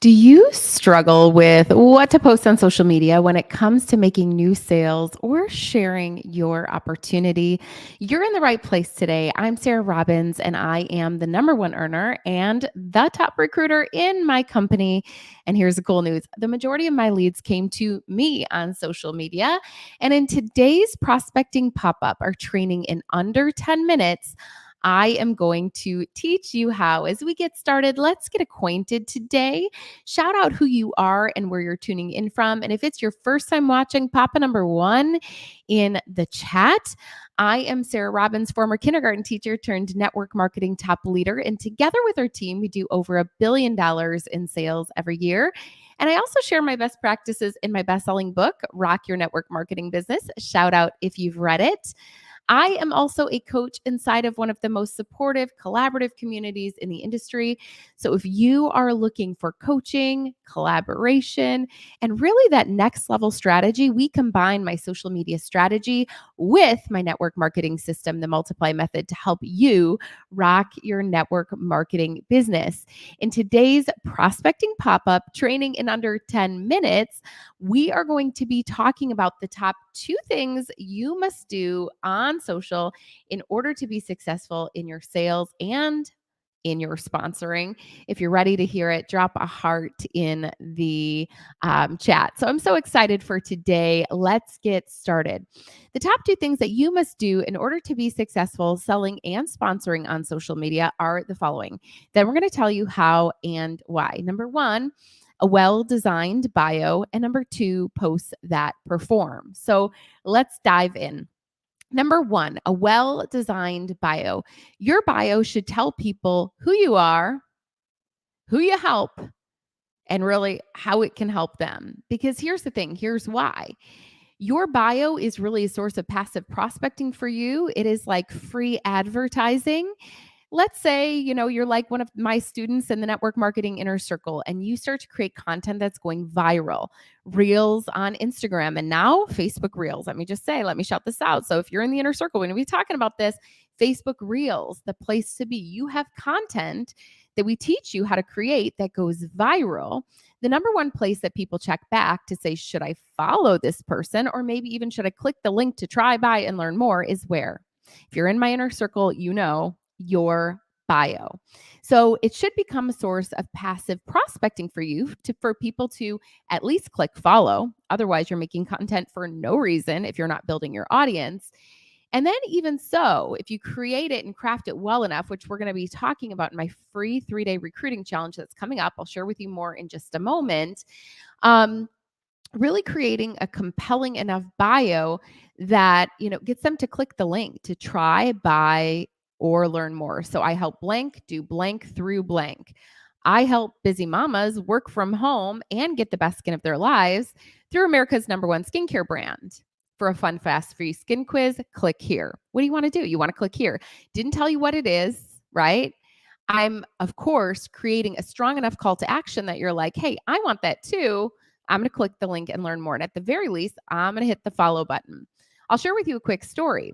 Do you struggle with what to post on social media when it comes to making new sales or sharing your opportunity? You're in the right place today. I'm Sarah Robbins, and I am the number one earner and the top recruiter in my company. And here's the cool news: the majority of my leads came to me on social media. And in today's prospecting pop up, our training in under 10 minutes, I am going to teach you how. As we get started, let's get acquainted today. Shout out who you are and where you're tuning in from. And if it's your first time watching, pop a number one in the chat. I am Sarah Robbins, former kindergarten teacher turned network marketing top leader. And together with our team, we do over $1 billion in sales every year. And I also share my best practices in my best-selling book, Rock Your Network Marketing Business. Shout out if you've read it. I am also a coach inside of one of the most supportive, collaborative communities in the industry. So if you are looking for coaching, collaboration, and really that next level strategy, we combine my social media strategy with my network marketing system, the Multiply Method, to help you rock your network marketing business. In today's prospecting pop-up training in under 10 minutes, we are going to be talking about the top 2 things you must do on social in order to be successful in your sales and in your sponsoring. If you're ready to hear it, drop a heart in the chat. So I'm so excited for today. Let's get started. The top 2 things that you must do in order to be successful selling and sponsoring on social media are the following. Then we're going to tell you how and why. Number 1, a well-designed bio, and number 2, posts that perform. So let's dive in. Number 1, a well-designed bio. Your bio should tell people who you are, who you help, and really how it can help them. Because here's the thing, here's why. Your bio is really a source of passive prospecting for you. It is like free advertising. Let's say, you're like one of my students in the network marketing inner circle and you start to create content that's going viral, reels on Instagram and now Facebook reels. Let me shout this out. So if you're in the inner circle, we're going to be talking about this. Facebook reels, the place to be. You have content that we teach you how to create that goes viral. The number one place that people check back to say, should I follow this person? Or maybe even should I click the link to try, buy, and learn more is where? If you're in my inner circle, your bio. So it should become a source of passive prospecting for you for people to at least click follow. Otherwise, you're making content for no reason if you're not building your audience. And then even so, if you create it and craft it well enough, which we're going to be talking about in my free 3-day recruiting challenge that's coming up, I'll share with you more in just a moment. Really creating a compelling enough bio that, gets them to click the link to try, buy, or learn more. So I help blank do blank through blank. I help busy mamas work from home and get the best skin of their lives through America's number one skincare brand. For a fun, fast, free skin quiz, click here. What do you want to do? You want to click here. Didn't tell you what it is, right? I'm, of course, creating a strong enough call to action that you're like, hey, I want that too. I'm going to click the link and learn more. And at the very least, I'm going to hit the follow button. I'll share with you a quick story.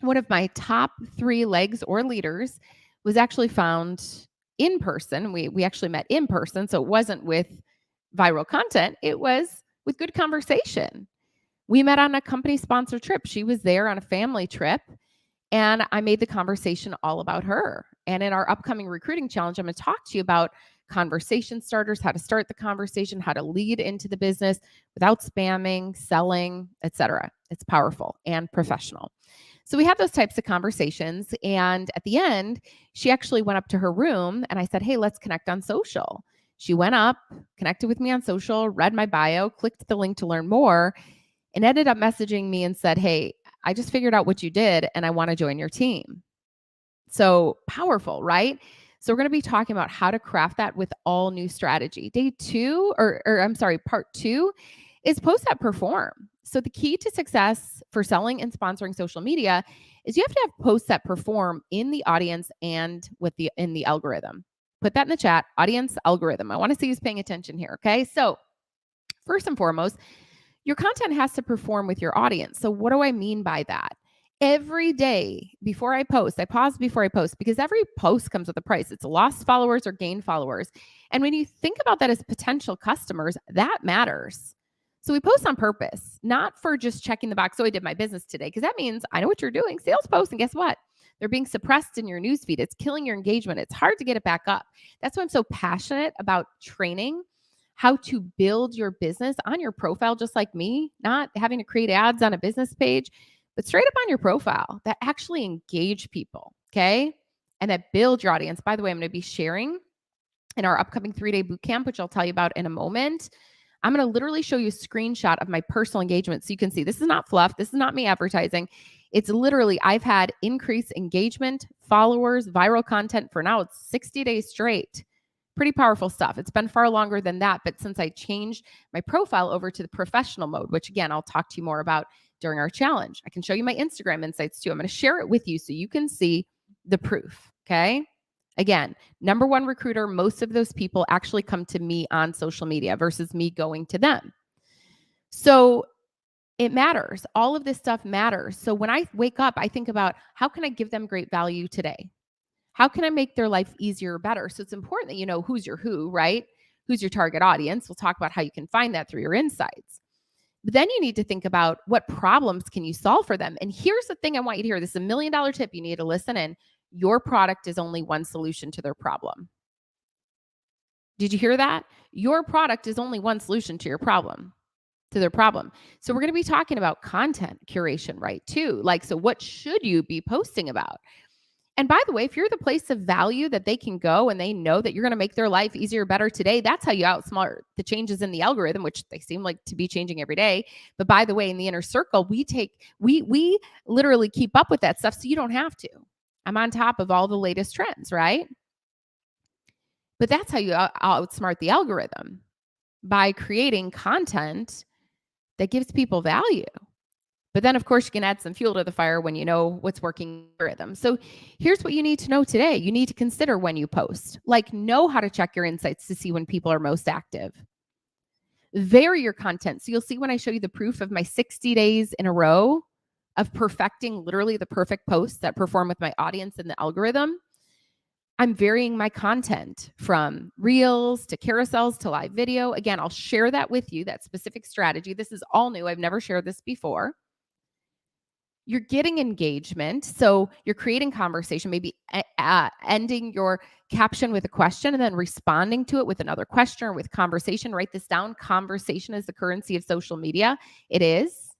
One of my top 3 legs or leaders was actually found in person. We actually met in person. So it wasn't with viral content. It was with good conversation. We met on a company sponsored trip. She was there on a family trip and I made the conversation all about her. And in our upcoming recruiting challenge, I'm going to talk to you about conversation starters, how to start the conversation, how to lead into the business without spamming, selling, etc. It's powerful and professional. So we had those types of conversations. And at the end, she actually went up to her room and I said, hey, let's connect on social. She went up, connected with me on social, read my bio, clicked the link to learn more, and ended up messaging me and said, hey, I just figured out what you did and I want to join your team. So powerful, right? So we're going to be talking about how to craft that with all new strategy. Part 2 is posts that perform. So the key to success for selling and sponsoring social media is you have to have posts that perform in the audience and in the algorithm. Put that in the chat, audience, algorithm. I want to see who's paying attention here, okay? So first and foremost, your content has to perform with your audience. So what do I mean by that? every day before I post, I pause before I post because every post comes with a price. It's lost followers or gained followers. And when you think about that as potential customers, that matters. So we post on purpose, not for just checking the box. So I did my business today because that means I know what you're doing. Sales posts, and guess what? They're being suppressed in your newsfeed. It's killing your engagement. It's hard to get it back up. That's why I'm so passionate about training how to build your business on your profile, just like me, not having to create ads on a business page, but straight up on your profile that actually engage people. Okay. And that build your audience. By the way, I'm going to be sharing in our upcoming 3-day boot camp, which I'll tell you about in a moment. I'm going to literally show you a screenshot of my personal engagement so you can see this is not fluff. This is not me advertising. It's literally, I've had increased engagement, followers, viral content for now. It's 60 days straight. Pretty powerful stuff. It's been far longer than that. But since I changed my profile over to the professional mode, which again, I'll talk to you more about during our challenge, I can show you my Instagram insights too. I'm going to share it with you so you can see the proof. Okay. Again, number one recruiter, most of those people actually come to me on social media versus me going to them. So it matters. All of this stuff matters. So when I wake up, I think about how can I give them great value today? How can I make their life easier or better? So it's important that you know who's your who, right? Who's your target audience? We'll talk about how you can find that through your insights. But then you need to think about what problems can you solve for them? And here's the thing I want you to hear. This is $1 million tip you need to listen in. Your product is only one solution to their problem. Did you hear that? Your product is only one solution to your problem, to their problem. So we're going to be talking about content curation, right? Too. Like, so what should you be posting about? And by the way, if you're the place of value that they can go and they know that you're going to make their life easier, better today, that's how you outsmart the changes in the algorithm, which they seem like to be changing every day. But by the way, in the inner circle, we literally keep up with that stuff so you don't have to. I'm on top of all the latest trends, right? But that's how you outsmart the algorithm, by creating content that gives people value. But then, of course, you can add some fuel to the fire when you know what's working for them. So here's what you need to know today. You need to consider when you post, like know how to check your insights to see when people are most active. Vary your content. So you'll see when I show you the proof of my 60 days in a row of perfecting literally the perfect posts that perform with my audience and the algorithm. I'm varying my content from reels to carousels to live video. Again, I'll share that with you, that specific strategy. This is all new. I've never shared this before. You're getting engagement. So you're creating conversation, maybe ending your caption with a question and then responding to it with another question or with conversation. Write this down. Conversation is the currency of social media. It is.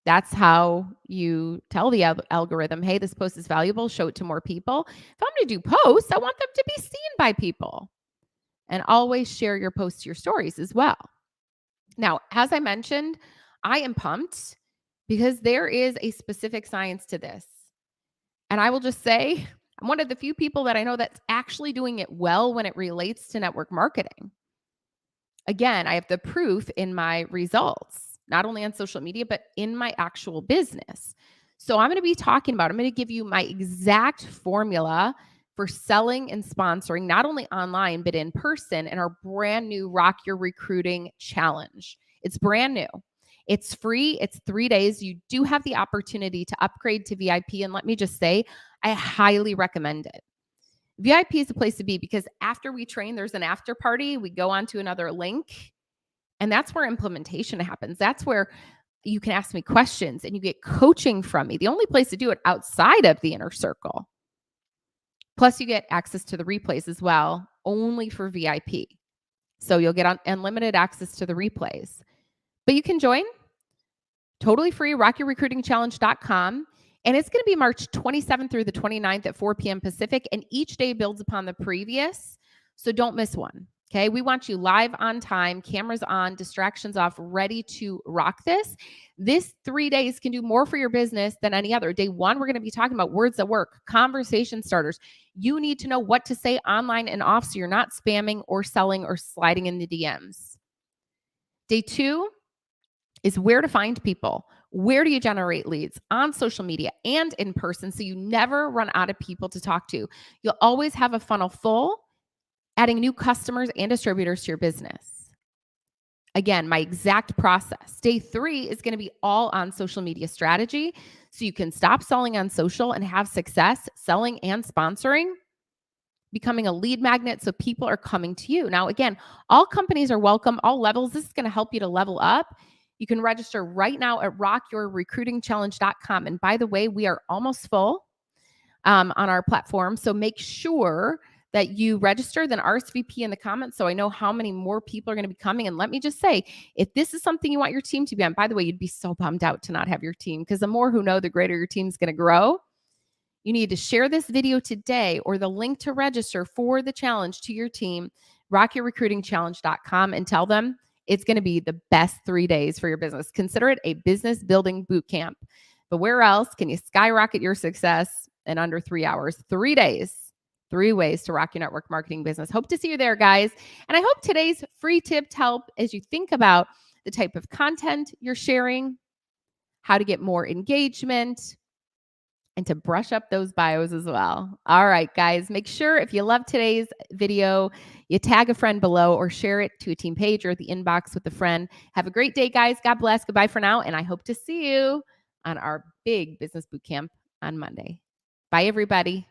That's how you tell the algorithm, hey, this post is valuable. Show it to more people. If I'm going to do posts, I want them to be seen by people. And always share your posts, your stories as well. Now, as I mentioned, I am pumped because there is a specific science to this. And I will just say, I'm one of the few people that I know that's actually doing it well when it relates to network marketing. Again, I have the proof in my results, not only on social media, but in my actual business. So I'm going to be talking about, I'm going to give you my exact formula for selling and sponsoring, not only online, but in person in our brand new Rock Your Recruiting Challenge. It's brand new. It's free. It's 3 days. You do have the opportunity to upgrade to VIP. And let me just say, I highly recommend it. VIP is the place to be because after we train, there's an after party. We go on to another link. And that's where implementation happens. That's where you can ask me questions and you get coaching from me. The only place to do it outside of the inner circle. Plus, you get access to the replays as well, only for VIP. So you'll get unlimited access to the replays. But you can join totally free, rockyourrecruitingchallenge.com. And it's going to be March 27th through the 29th at 4 p.m. Pacific. And each day builds upon the previous. So don't miss one. Okay. We want you live on time, cameras on, distractions off, ready to rock this. This 3 days can do more for your business than any other. Day one, we're going to be talking about words that work, conversation starters. You need to know what to say online and off so you're not spamming or selling or sliding in the DMs. Day two is where to find people. Where do you generate leads on social media and in person so you never run out of people to talk to? You'll always have a funnel full, adding new customers and distributors to your business. Again, my exact process. Day 3 is going to be all on social media strategy. So you can stop selling on social and have success selling and sponsoring, becoming a lead magnet so people are coming to you. Now, again, all companies are welcome, all levels. This is going to help you to level up. You can register right now at rockyourrecruitingchallenge.com. And by the way, we are almost full on our platform. So make sure that you register, then RSVP in the comments so I know how many more people are going to be coming. And let me just say, if this is something you want your team to be on, by the way, you'd be so bummed out to not have your team, because the more who know, the greater your team's going to grow. You need to share this video today or the link to register for the challenge to your team, rockyourrecruitingchallenge.com, and tell them it's going to be the best 3 days for your business. Consider it a business building boot camp. But where else can you skyrocket your success in under 3 hours? 3 days, 3 ways to rock your network marketing business. Hope to see you there, guys. And I hope today's free tips help as you think about the type of content you're sharing, how to get more engagement, and to brush up those bios as well. All right, guys, make sure if you love today's video, you tag a friend below or share it to a team page or the inbox with a friend. Have a great day, guys. God bless. Goodbye for now. And I hope to see you on our big business boot camp on Monday. Bye, everybody.